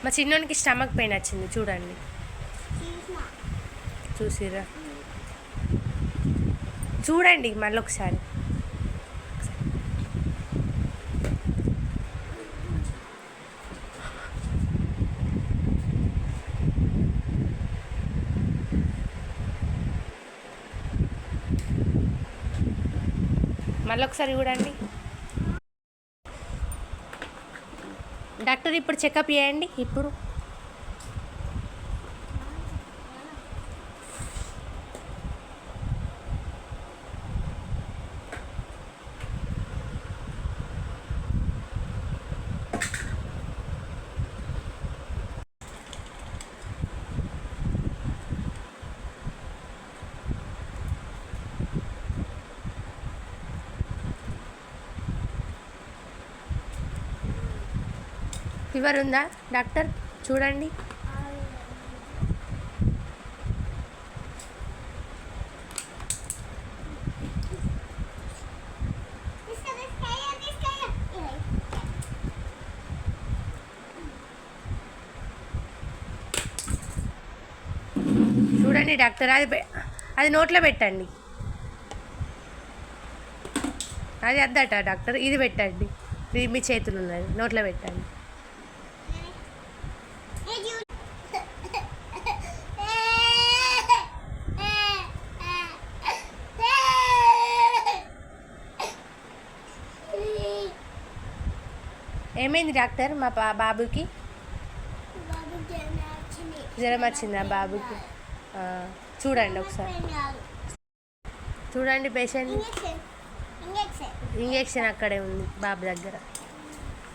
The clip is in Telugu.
మా చిన్నోనికి స్టమక్ పెయిన్ వచ్చింది చూడండి. చూసిరా చూడండి మళ్ళీ ఒకసారి. మళ్ళీ ఒకసారి చూడండి. డాక్టర్ ఇప్పుడు చెకప్ చేయండి. ఇప్పుడు ఫీవర్ ఉందా డాక్టర్? చూడండి. చూడండి డాక్టర్, అది నోట్లో పెట్టండి. అది అద్దట డాక్టర్, ఇది పెట్టండి. ఇది మీ చేతులు ఉన్నది, నోట్లో పెట్టండి. ఏమైంది డాక్టర్? మా బాబుకి జ్వరం వచ్చిందా బాబుకి? చూడండి ఒకసారి, చూడండి పేషెంట్. ఇంజెక్షన్ అక్కడే ఉంది బాబు దగ్గర.